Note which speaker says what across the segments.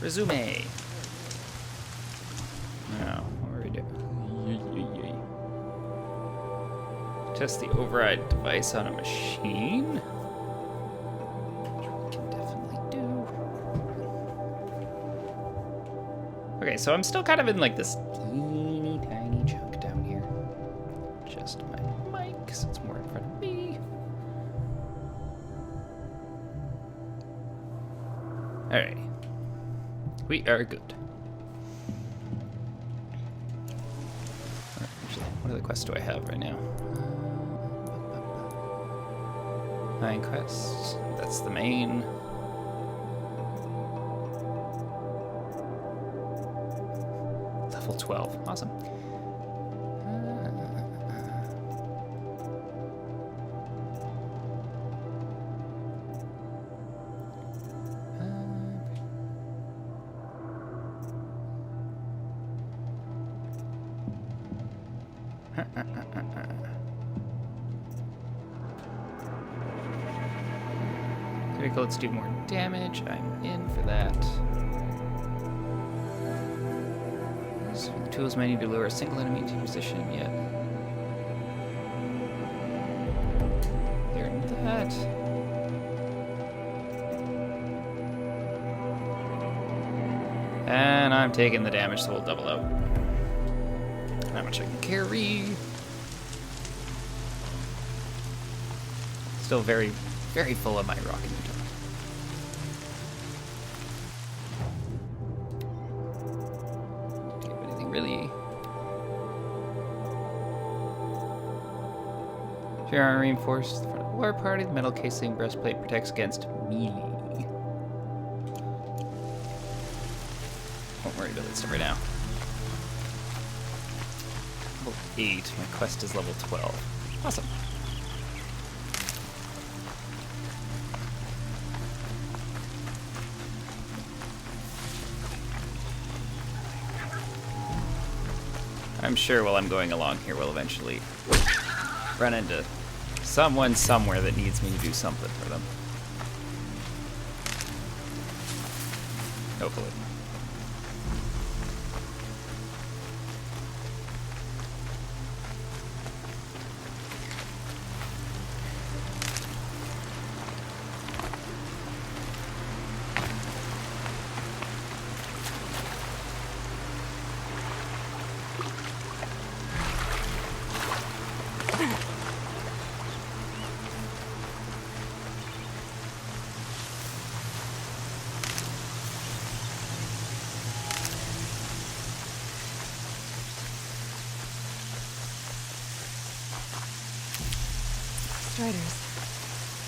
Speaker 1: Resume. Now, what are we doing? Test the override device on a machine. Which we can definitely do. Okay, so I'm still kind of in like this teeny tiny chunk down here. Just my mic, because it's more in front of me. Alright. We are good. Actually, what other quests do I have right now? 9 quests. That's the main. Level 12. Awesome. Critical, let's do more damage. I'm in for that. The tools may need to lure a single enemy to position yet. Learn that. And I'm taking the damage, so we'll double out. How much I can carry. Still very, very full of my rocket utility. Do you have anything really? If you're reinforced for the war party, the metal casing breastplate protects against melee. Won't worry about that stuff right now. Level 8. My quest is level 12. Awesome. I'm sure while I'm going along here, we'll eventually run into someone somewhere that needs me to do something for them. Hopefully.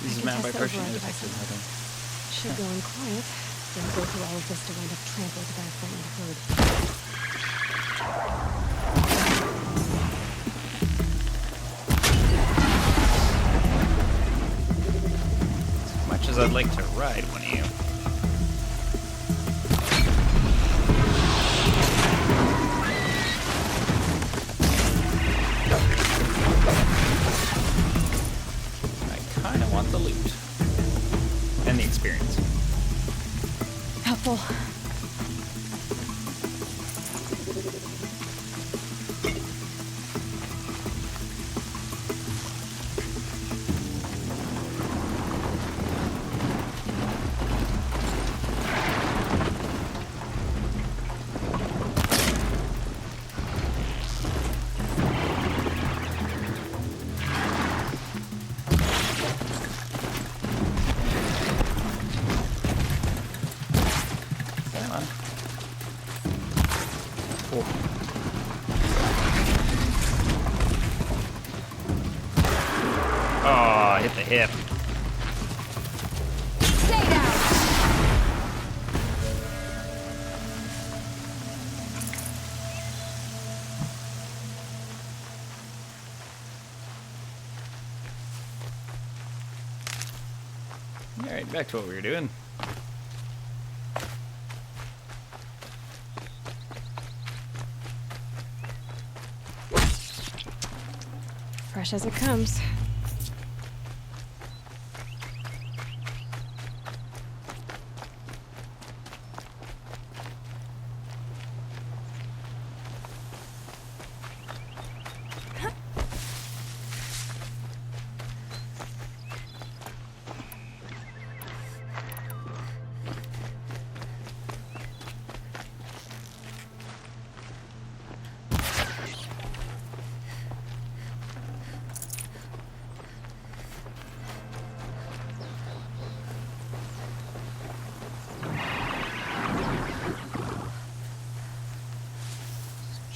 Speaker 1: This is manned by Persian detective.
Speaker 2: Should go in quiet. Then go through all of this to wind up trampled by a frightened herd.
Speaker 1: As much as I'd like to ride one of you. The loot and the experience.
Speaker 2: Helpful.
Speaker 1: Oh, hit the hip.
Speaker 2: Stay down.
Speaker 1: All right, back to what we were doing.
Speaker 2: Fresh as it comes.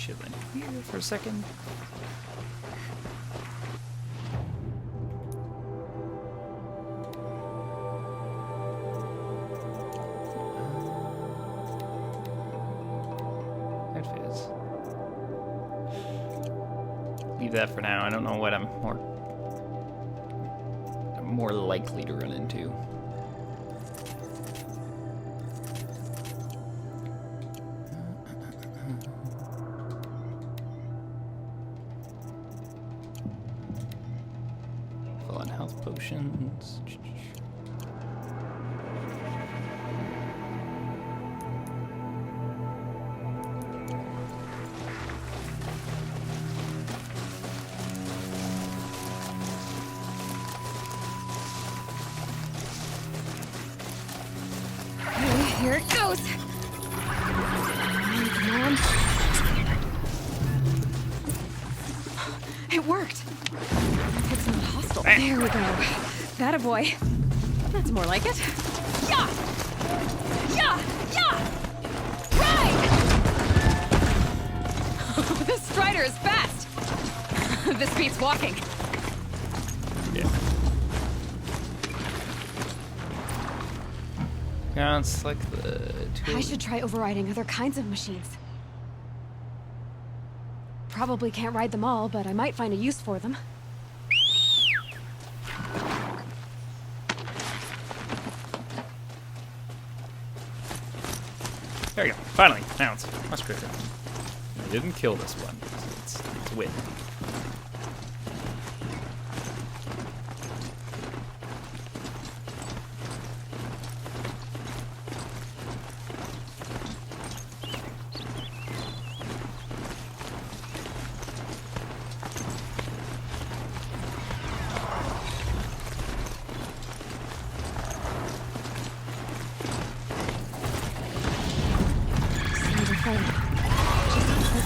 Speaker 1: chilling here for a second. That fits. Leave that for now. I don't know what I'm more likely to run into. Full on health potions.
Speaker 2: Here it goes. Come on. It worked. It's not hostile. There we go. That a boy. That's more like it. Yeah! Yeah! Yeah! Right! This Strider is fast. This beats walking.
Speaker 1: Yeah. Sounds like the tool.
Speaker 2: I should try overriding other kinds of machines. Probably can't ride them all, but I might find a use for them.
Speaker 1: There you go. Finally. Now it's much quicker. I didn't kill this one. So it's a win.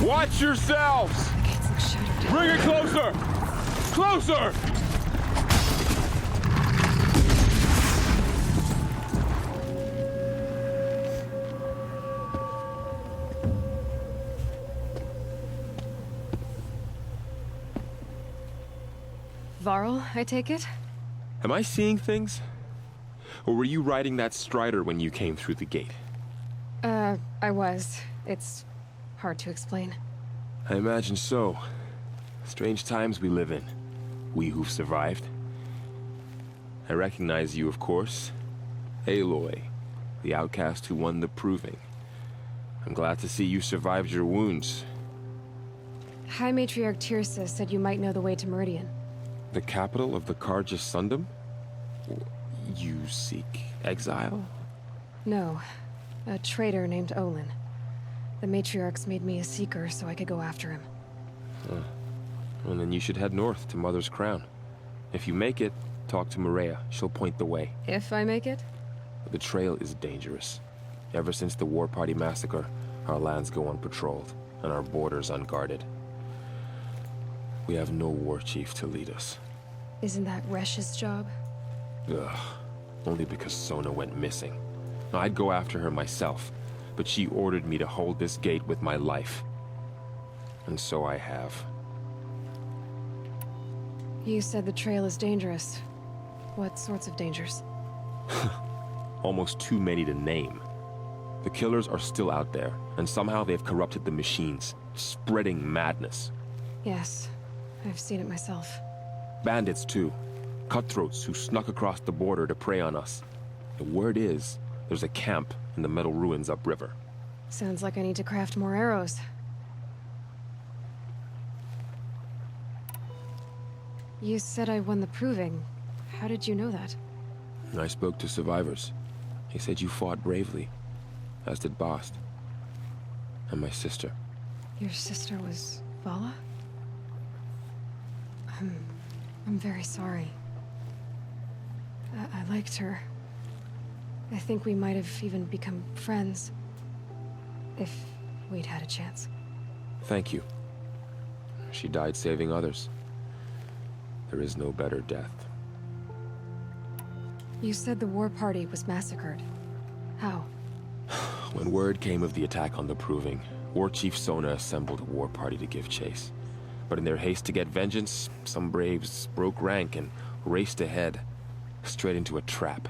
Speaker 3: Watch yourselves!
Speaker 2: Gates look shuttered.
Speaker 3: Bring it closer! Closer!
Speaker 2: Varl, I take it?
Speaker 3: Am I seeing things? Or were you riding that Strider when you came through the gate?
Speaker 2: I was. It's hard to explain.
Speaker 3: I imagine so. Strange times we live in. We who've survived. I recognize you, of course. Aloy, the outcast who won the proving. I'm glad to see you survived your wounds.
Speaker 2: High Matriarch Tirsa said you might know the way to Meridian.
Speaker 3: The capital of the Carja Sundom? You seek exile?
Speaker 2: No. A traitor named Olin. The Matriarchs made me a seeker so I could go after him.
Speaker 3: Well, then you should head north to Mother's Crown. If you make it, talk to Maria. She'll point the way.
Speaker 2: If I make it?
Speaker 3: The trail is dangerous. Ever since the War Party massacre, our lands go unpatrolled, and our borders unguarded. We have no war chief to lead us.
Speaker 2: Isn't that Resh's job?
Speaker 3: Ugh. Only because Sona went missing. I'd go after her myself, but she ordered me to hold this gate with my life. And so I have.
Speaker 2: You said the trail is dangerous. What sorts of dangers?
Speaker 3: Almost too many to name. The killers are still out there, and somehow they've corrupted the machines, spreading madness.
Speaker 2: Yes, I've seen it myself.
Speaker 3: Bandits, too. Cutthroats who snuck across the border to prey on us. The word is, there's a camp in the metal ruins upriver.
Speaker 2: Sounds like I need to craft more arrows. You said I won the proving. How did you know that?
Speaker 3: I spoke to survivors. They said you fought bravely, as did Bast. And my sister.
Speaker 2: Your sister was Vala? I'm very sorry. I liked her. I think we might have even become friends. If we'd had a chance.
Speaker 3: Thank you. She died saving others. There is no better death.
Speaker 2: You said the war party was massacred. How?
Speaker 3: When word came of the attack on the Proving, War Chief Sona assembled a war party to give chase. But in their haste to get vengeance, some braves broke rank and raced ahead, straight into a trap.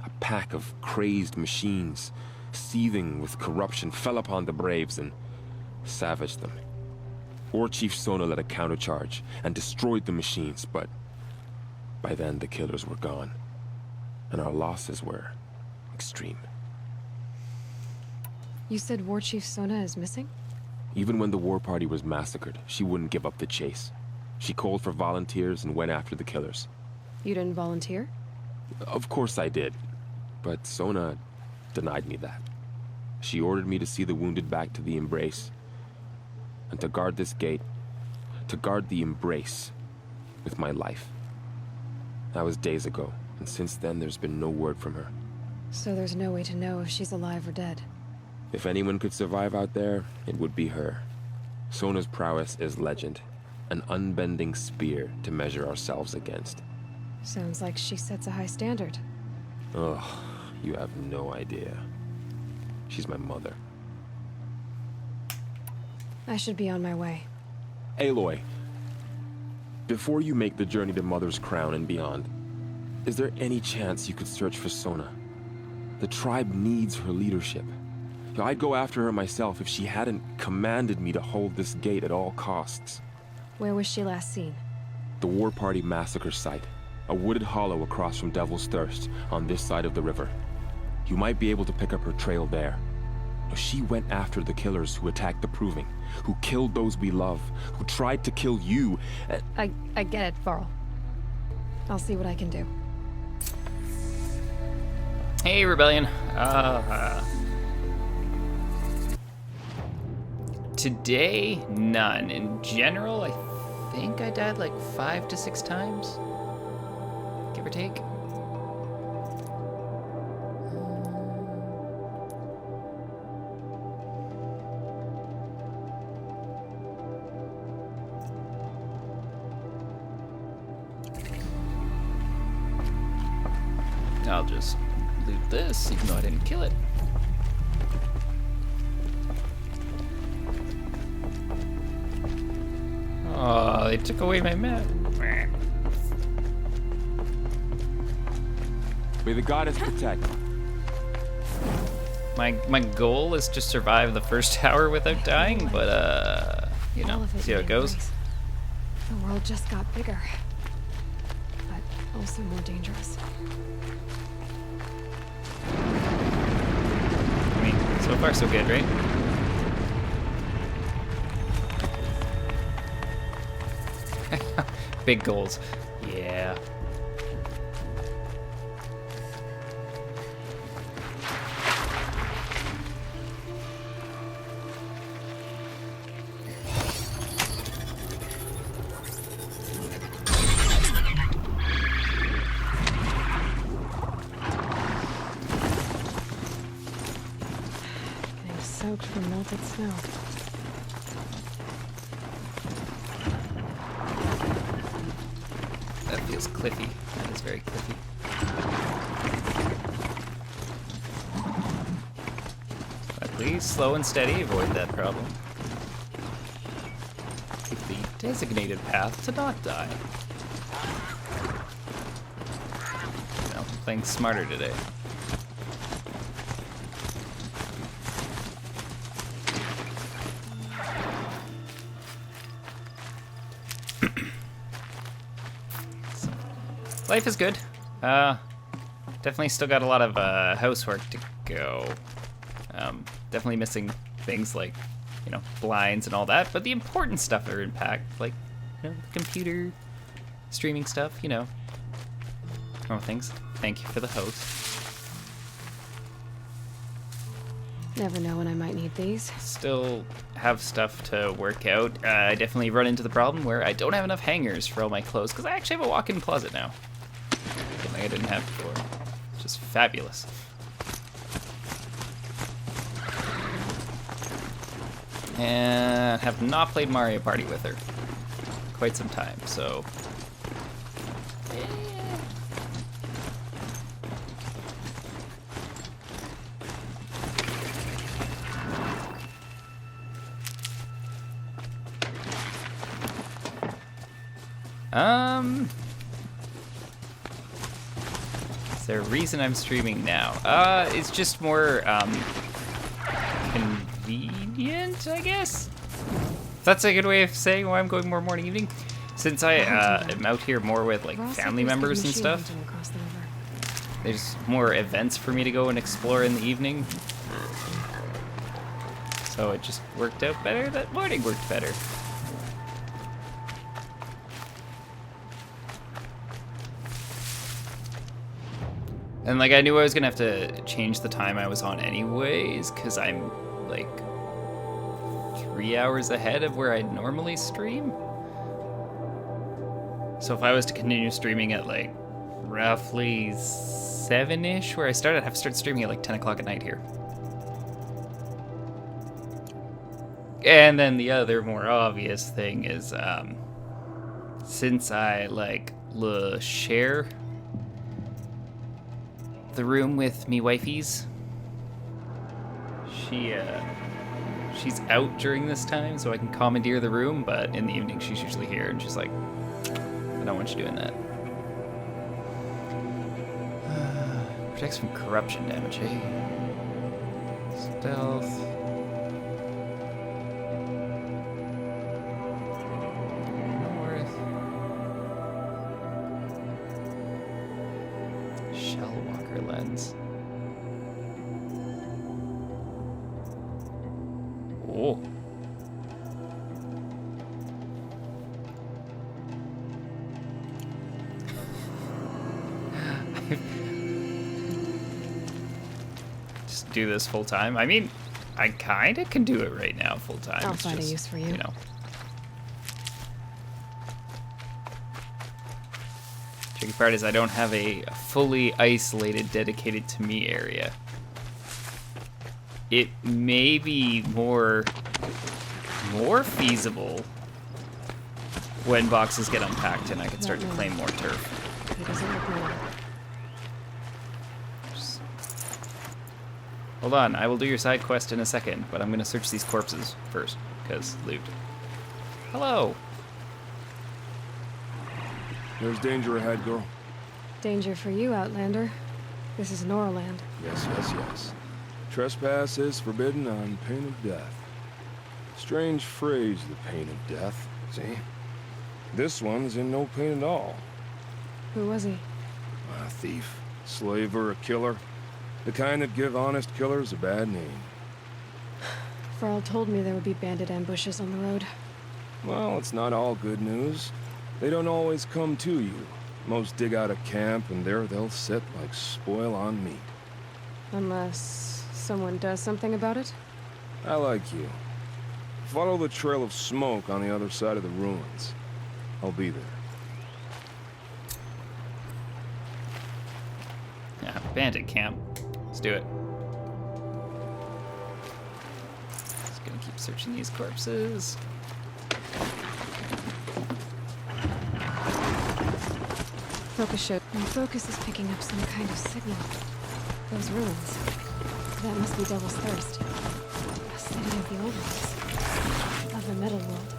Speaker 3: A pack of crazed machines, seething with corruption, fell upon the braves and savaged them. War Chief Sona led a countercharge and destroyed the machines, but by then the killers were gone, and our losses were extreme.
Speaker 2: You said War Chief Sona is missing?
Speaker 3: Even when the war party was massacred, she wouldn't give up the chase. She called for volunteers and went after the killers.
Speaker 2: You didn't volunteer?
Speaker 3: Of course I did, but Sona denied me that. She ordered me to see the wounded back to the Embrace, and to guard this gate, to guard the Embrace with my life. That was days ago, and since then there's been no word from her.
Speaker 2: So there's no way to know if she's alive or dead.
Speaker 3: If anyone could survive out there, it would be her. Sona's prowess is legend, an unbending spear to measure ourselves against.
Speaker 2: Sounds like she sets a high standard.
Speaker 3: Ugh, you have no idea. She's my mother.
Speaker 2: I should be on my way.
Speaker 3: Aloy, before you make the journey to Mother's Crown and beyond, is there any chance you could search for Sona? The tribe needs her leadership. I'd go after her myself if she hadn't commanded me to hold this gate at all costs.
Speaker 2: Where was she last seen?
Speaker 3: The War Party massacre site. A wooded hollow across from Devil's Thirst, on this side of the river. You might be able to pick up her trail there. She went after the killers who attacked the Proving, who killed those we love, who tried to kill you.
Speaker 2: I get it, Varl. I'll see what I can do.
Speaker 1: Hey, Rebellion. Today, none. In general, I think I died like 5 to 6 times. Give or take. I'll just loot this, even though I didn't kill it. Oh, they took away my map.
Speaker 3: May the goddess protect.
Speaker 1: My goal is to survive the first hour without dying, but you know,
Speaker 2: All of it
Speaker 1: see how it goes.
Speaker 2: embrace. The world just got bigger, but also more dangerous.
Speaker 1: I mean, so far so good, right? Big goals. Yeah.
Speaker 2: Getting soaked from melted snow.
Speaker 1: That feels cliffy. That is very cliffy. But please, slow and steady, avoid that problem. Take the designated path to not die. No, I'm playing smarter today. Life is good. Definitely still got a lot of housework to go. Definitely missing things like, you know, blinds and all that, but the important stuff are intact, like, you know, the computer, streaming stuff, you know. Normal things. Thank you for the host.
Speaker 2: Never know when I might need these.
Speaker 1: Still have stuff to work out. I definitely run into the problem where I don't have enough hangers for all my clothes, because I actually have a walk-in closet now. Something I didn't have before. Just fabulous. And have not played Mario Party with her quite some time, so Is there a reason I'm streaming now? It's just more, convenient, I guess? That's a good way of saying why I'm going more morning, evening. Since I am out here more with, like, family members and stuff, there's more events for me to go and explore in the evening. So it just worked out better. That morning worked better. And like I knew I was gonna have to change the time I was on anyways, because I'm like 3 hours ahead of where I'd normally stream. So if I was to continue streaming at like roughly 7-ish where I started, I'd have to start streaming at like 10 o'clock at night here. And then the other more obvious thing is, since I like share the room with me wifeys, she's out during this time, so I can commandeer the room, but in the evening she's usually here, and she's like, I don't want you doing that. Protects from corruption damage, eh? Stealth. Lens. Oh. Just do this full time. I mean, I kind of can do it right now full time.
Speaker 2: I'll find a use for you.
Speaker 1: You know. Tricky part is I don't have a fully isolated, dedicated to me area. It may be more feasible when boxes get unpacked and I can start to claim more turf.
Speaker 2: He doesn't look normal.
Speaker 1: Hold on, I will do your side quest in a second, but I'm gonna search these corpses first, because loot. Hello.
Speaker 3: There's danger ahead, girl.
Speaker 2: Danger for you, Outlander. This is Norland.
Speaker 3: Yes, yes, yes. Trespass is forbidden on pain of death. Strange phrase, the pain of death. See? This one's in no pain at all.
Speaker 2: Who was he?
Speaker 3: A thief, slaver, a killer. The kind that give honest killers a bad name.
Speaker 2: Farrell told me there would be bandit ambushes on the road.
Speaker 3: Well, it's not all good news. They don't always come to you. Most dig out a camp, and there they'll sit like spoil on meat.
Speaker 2: Unless someone does something about it?
Speaker 3: I like you. Follow the trail of smoke on the other side of the ruins. I'll be there.
Speaker 1: Yeah, bandit camp. Let's do it. Just gonna keep searching these corpses.
Speaker 2: Focus showed. My focus is picking up some kind of signal. Those ruins. That must be Devil's Thirst. A city of the old ones. Of the metal world.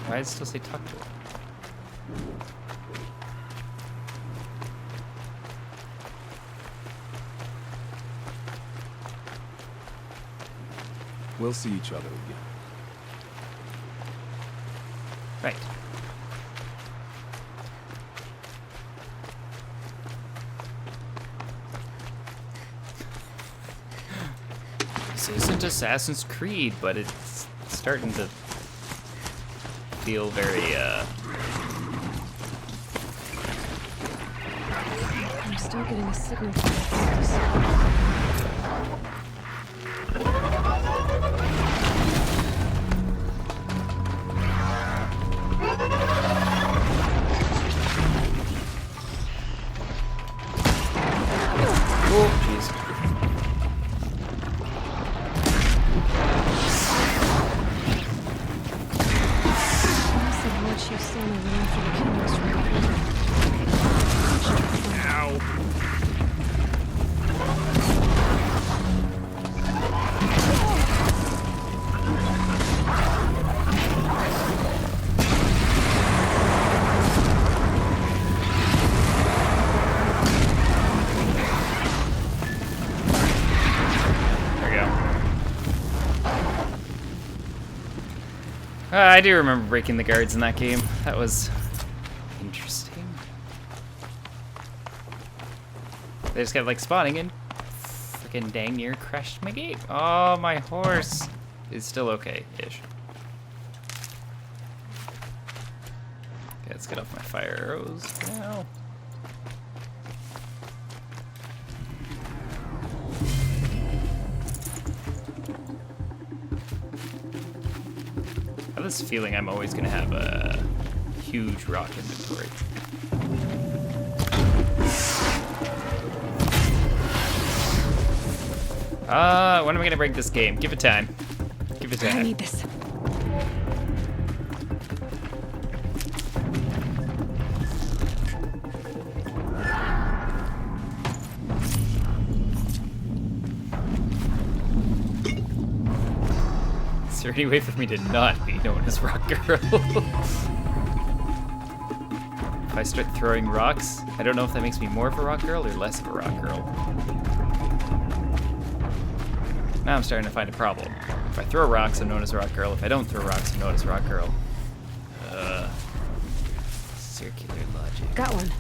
Speaker 1: Why does it still say talk to it?
Speaker 3: We'll see each other again.
Speaker 1: Right. This isn't Assassin's Creed, but it's starting to feel very,
Speaker 2: I'm still getting a signal from the focus.
Speaker 1: oh, jeez. I do remember breaking the guards in that game. That was interesting. They just kept like spawning and freaking dang near crashed my game. Oh, my horse is still okay-ish. Okay, let's get off my fire arrows now. I have this feeling I'm always gonna have a huge rock inventory. When am I gonna break this game? Give it time. Give it time.
Speaker 2: I need this.
Speaker 1: Is there any way for me to not be known as Rock Girl? If I start throwing rocks, I don't know if that makes me more of a rock girl or less of a rock girl. Now I'm starting to find a problem. If I throw rocks, I'm known as a rock girl. If I don't throw rocks, I'm known as a rock girl. Circular logic.
Speaker 2: Got one.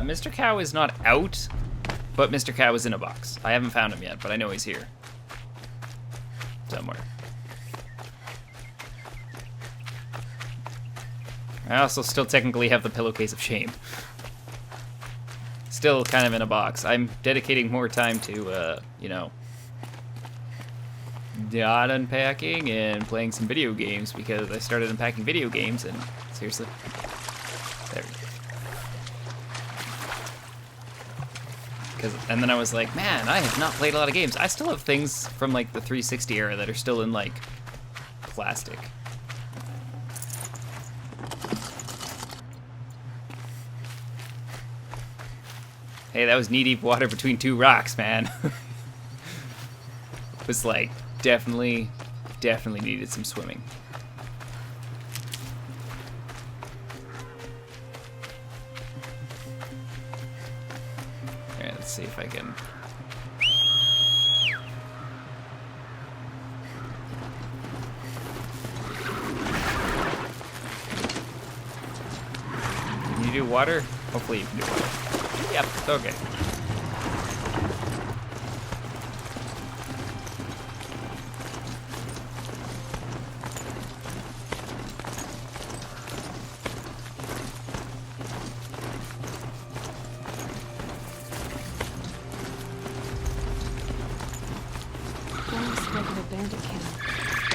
Speaker 1: Mr. Cow is not out, but Mr. Cow is in a box. I haven't found him yet, but I know he's here. Somewhere. I also still technically have the pillowcase of shame. Still kind of in a box. I'm dedicating more time to, you know, not unpacking and playing some video games because I started unpacking video games and seriously, there we go. And then I was like, man, I have not played a lot of games. I still have things from like the 360 era that are still in like plastic. Hey, that was knee-deep water between two rocks, man. It was like, definitely needed some swimming. Alright, let's see if I can... Can you do water? Hopefully you can do water. Yep, okay.
Speaker 2: Nice regular bandit camp.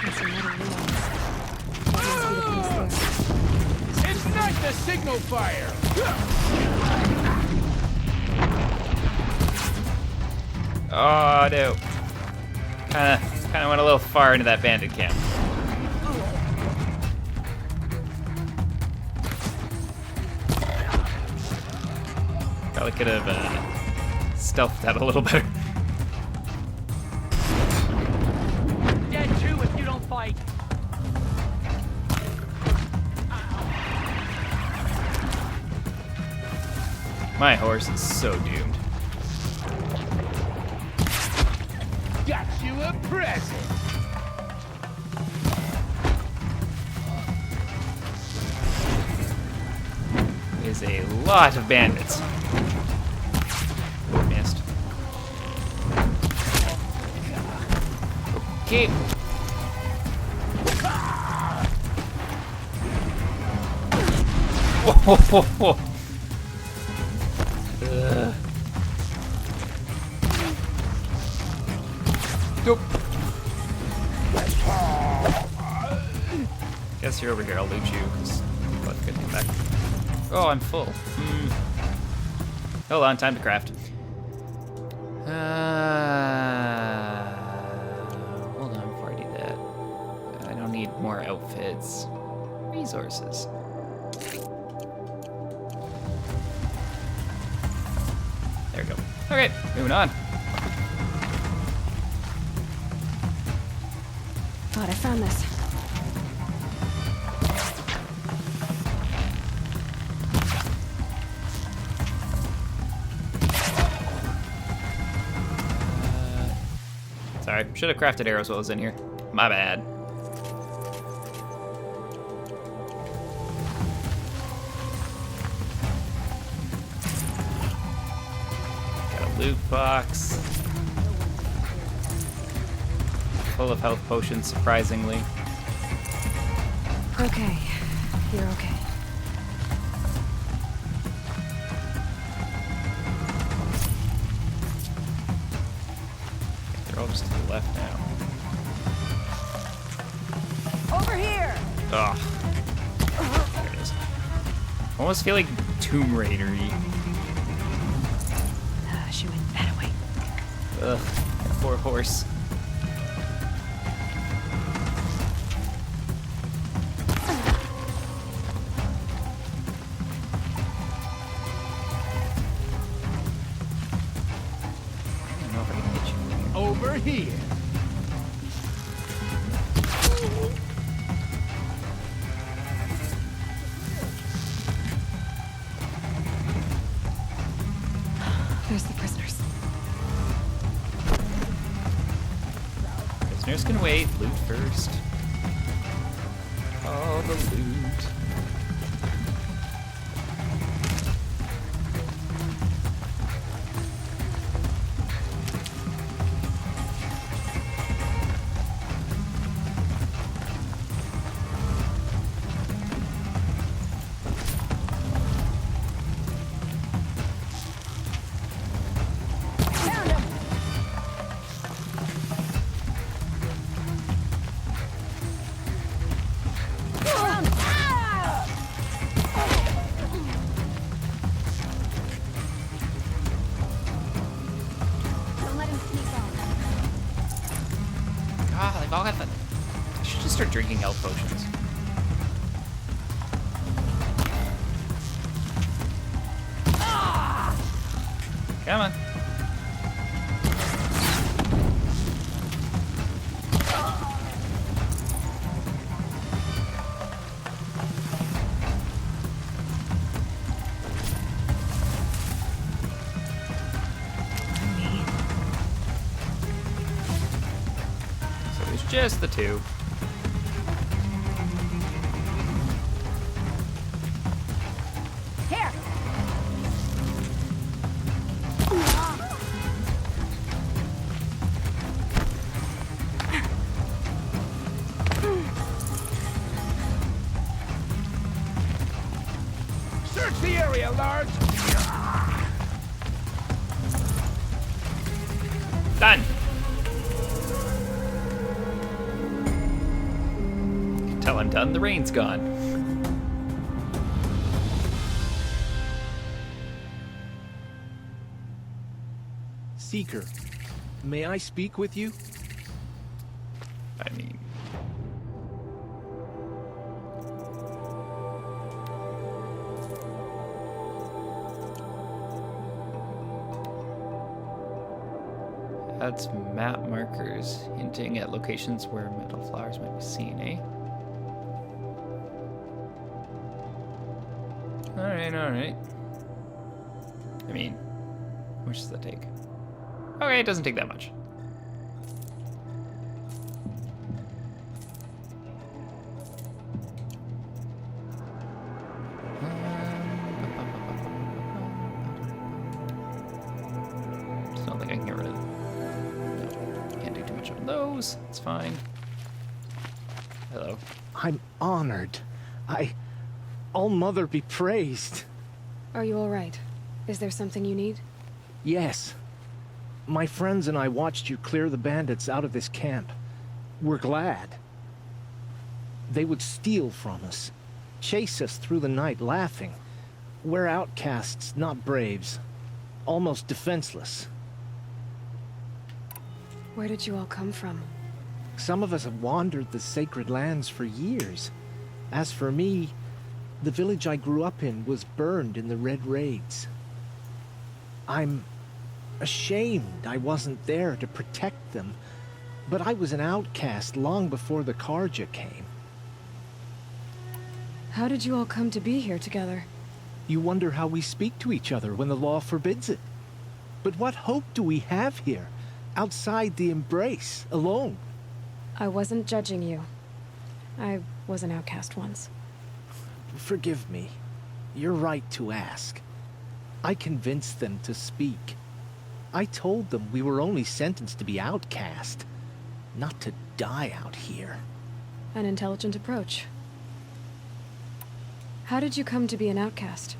Speaker 2: And some metal ruins. That must be the place there.
Speaker 4: Ignite the signal fire!
Speaker 1: Oh no. Kinda went a little far into that bandit camp. Probably could have stealthed that a little better.
Speaker 4: Dead too if you don't fight!
Speaker 1: My horse is so doomed.
Speaker 4: Got you a present!
Speaker 1: Is a lot of bandits. Missed. Okay. Whoa. Nope. Guess you're over here. I'll loot you. But good, come back. Oh, I'm full. Hold on, time to craft. Hold on before I do that. I don't need more outfits. Resources. There we go. Okay, moving on.
Speaker 2: God, I found this.
Speaker 1: Sorry, should have crafted arrows while I was in here. My bad. Got a loot box. Full of health potions, surprisingly.
Speaker 2: Okay, you're okay.
Speaker 1: They're all just to the left now.
Speaker 2: Over here!
Speaker 1: Ugh. There it is. I almost feel like Tomb Raider-y.
Speaker 2: She went that way.
Speaker 1: Ugh. That poor horse. I don't know if I can hit you in here.
Speaker 4: Over here.
Speaker 2: There's the prisoners.
Speaker 1: Prisoners can wait. Loot first. All the loot.
Speaker 2: Found him! Around! Ah! Don't let him sneak off.
Speaker 1: Ah, they've all got the... I should just start drinking health potions. Come on. So there's just the two.
Speaker 2: Here!
Speaker 4: Search the area, Large.
Speaker 1: Done. Until I'm done, the rain's gone.
Speaker 5: Seeker, may I speak with you?
Speaker 1: I mean... Adds map markers hinting at locations where metal flowers might be seen, eh? Alright. I mean, how much does that take? Okay, it doesn't take that much. Just don't think I can get rid of them. No, can't do too much of those. It's fine. Hello.
Speaker 5: I'm honored. All Mother be praised.
Speaker 2: Are you alright? Is there something you need?
Speaker 5: Yes. My friends and I watched you clear the bandits out of this camp. We're glad. They would steal from us, chase us through the night laughing. We're outcasts, not braves. Almost defenseless.
Speaker 2: Where did you all come from?
Speaker 5: Some of us have wandered the sacred lands for years. As for me, the village I grew up in was burned in the Red Raids. I'm ashamed I wasn't there to protect them, but I was an outcast long before the Karja came.
Speaker 2: How did you all come to be here together?
Speaker 5: You wonder how we speak to each other when the law forbids it. But what hope do we have here? outside the embrace, alone.
Speaker 2: I wasn't judging you. I was an outcast once.
Speaker 5: Forgive me. You're right to ask. I convinced them to speak. I told them we were only sentenced to be outcast, not to die out here.
Speaker 2: An intelligent approach. How did you come to be an outcast?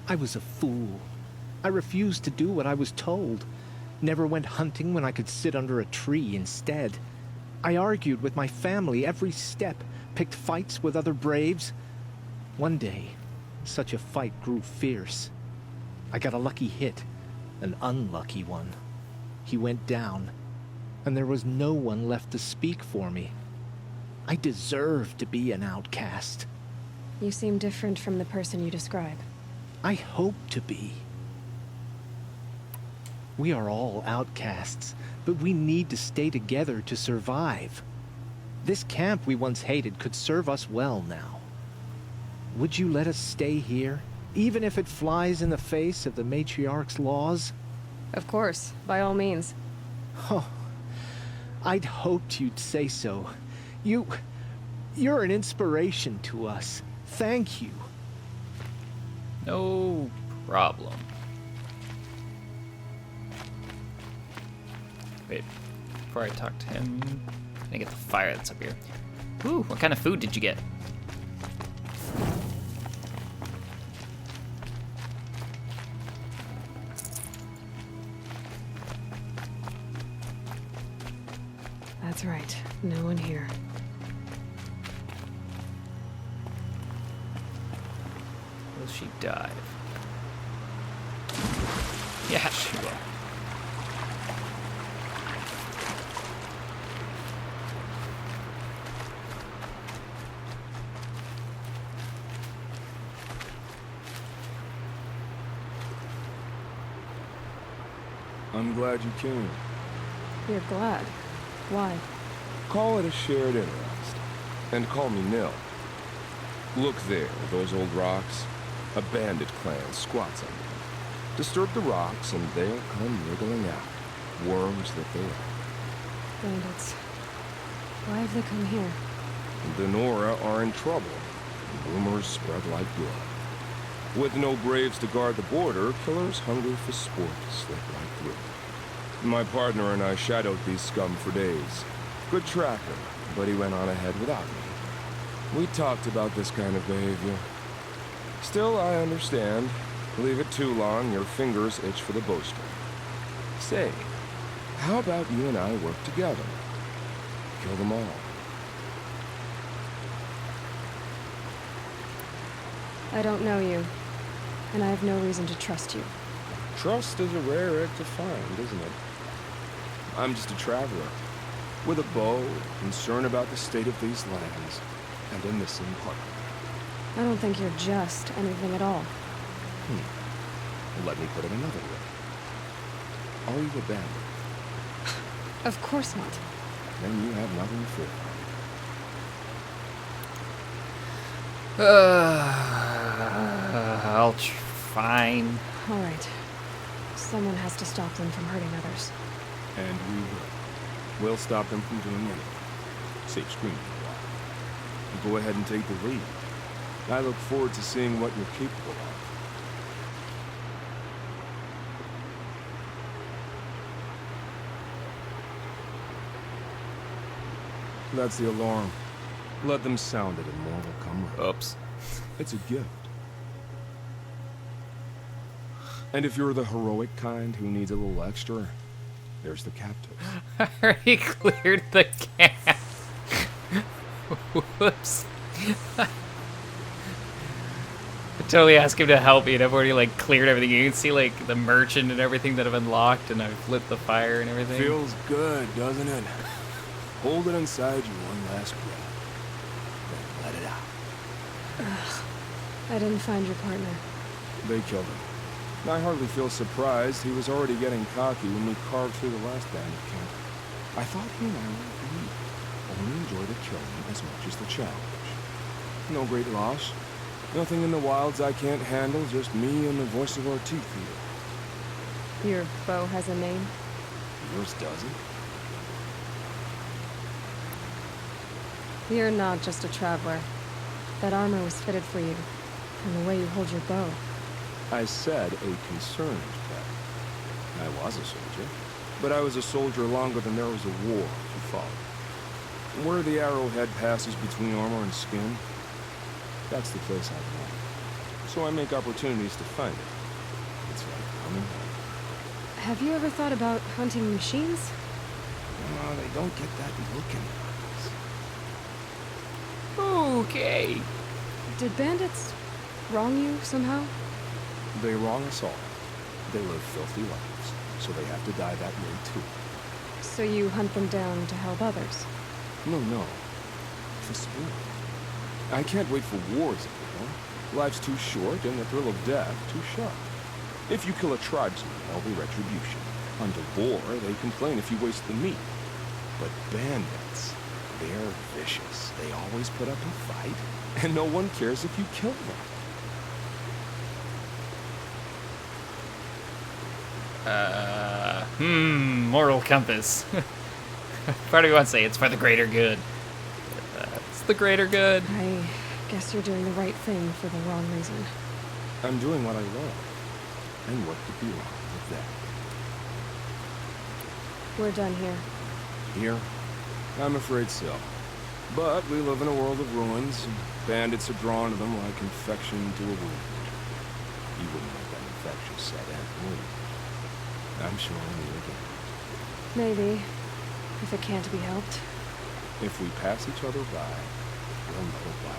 Speaker 5: I was a fool. I refused to do what I was told. Never went hunting when I could sit under a tree instead. I argued with my family every step, picked fights with other braves. One day, such a fight grew fierce. I got a lucky hit, an unlucky one. He went down, and there was no one left to speak for me. I deserved to be an outcast.
Speaker 2: You seem different from the person you describe.
Speaker 5: I hope to be. We are all outcasts, but we need to stay together to survive. This camp we once hated could serve us well now. Would you let us stay here, even if it flies in the face of the matriarch's laws?
Speaker 2: Of course, by all means.
Speaker 5: Oh, I'd hoped you'd say so. You're an inspiration to us. Thank you.
Speaker 1: No problem. Wait, before I talk to him, can I get the fire that's up here? Ooh, what kind of food did you get?
Speaker 2: That's right. No one here.
Speaker 1: Will she dive? Yeah, she will.
Speaker 3: I'm glad you came.
Speaker 2: You're glad. Why?
Speaker 3: Call it a shared interest. And call me Nil. Look there, those old rocks. A bandit clan squats on them. Disturb the rocks and they'll come wriggling out. Worms that they are.
Speaker 2: Bandits. Why have they come here?
Speaker 3: The Nora are in trouble. Rumors spread like blood. With no braves to guard the border, killers hungry for sport slip right through. My partner and I shadowed these scum for days. Good tracker, but he went on ahead without me. We talked about this kind of behavior. Still, I understand. Leave it too long, your fingers itch for the bowstring. Say, how about you and I work together? Kill them all.
Speaker 2: I don't know you, and I have no reason to trust you.
Speaker 3: Trust is a rare egg to find, isn't it? I'm just a traveler, with a bow, concerned about the state of these lands, and a missing partner.
Speaker 2: I don't think you're just anything at all.
Speaker 3: Let me put it another way. Are you a bandit?
Speaker 2: Of course not.
Speaker 3: Then you have nothing to fear.
Speaker 1: Fine.
Speaker 2: All right. Someone has to stop them from hurting others.
Speaker 3: And we will. We'll stop them from doing anything. Save screaming for a while. You go ahead and take the lead. I look forward to seeing what you're capable of. That's the alarm. Let them sound it and more will come right.
Speaker 1: Oops.
Speaker 3: It's a gift. And if you're the heroic kind who needs a little extra, there's the captives.
Speaker 1: I already cleared the cat. Whoops. I totally asked him to help me, and I've already like cleared everything. You can see like the merchant and everything that I've unlocked, and I've lit the fire and everything.
Speaker 3: Feels good, doesn't it? Hold it inside you one last breath. Then let it out.
Speaker 2: I didn't find your partner.
Speaker 3: They killed him. I hardly feel surprised. He was already getting cocky when we carved through the last bandit camp. I thought he and I were agreed. Only enjoy the killing as much as the challenge. No great loss. Nothing in the wilds I can't handle, just me and the voice of our teeth here.
Speaker 2: Your bow has a name?
Speaker 6: Yours doesn't?
Speaker 2: You're not just a traveler. That armor was fitted for you, and the way you hold your bow.
Speaker 6: I said a concerned pet. I was a soldier, but I was a soldier longer than there was a war to follow. Where the arrowhead passes between armor and skin, that's the place I belong. So I make opportunities to find it. It's like coming home.
Speaker 2: Have you ever thought about hunting machines?
Speaker 6: Oh, they don't get that look in
Speaker 1: Okay.
Speaker 2: Did bandits wrong you somehow?
Speaker 6: their eyes. They wrong us all. They live filthy lives, so they have to die that way too.
Speaker 2: So you hunt them down to help others?
Speaker 6: No. For sport. I can't wait for wars anymore. Life's too short and the thrill of death too sharp. If you kill a tribesman, there'll be retribution. Under war, they complain if you waste the meat. But bandits, they're vicious. They always put up a fight, and no one cares if you kill them.
Speaker 1: Moral compass. Part of me wants to say it's for the greater good. It's the greater good.
Speaker 2: I guess you're doing the right thing for the wrong reason.
Speaker 6: I'm doing what I love. And what could be wrong with that?
Speaker 2: We're done here.
Speaker 6: Here? I'm afraid so. But we live in a world of ruins, and bandits are drawn to them like infection to a wound. You wouldn't let that infection set in, would you? I'm sure I'll meet again.
Speaker 2: Maybe, if it can't be helped.
Speaker 6: If we pass each other by, we'll know why.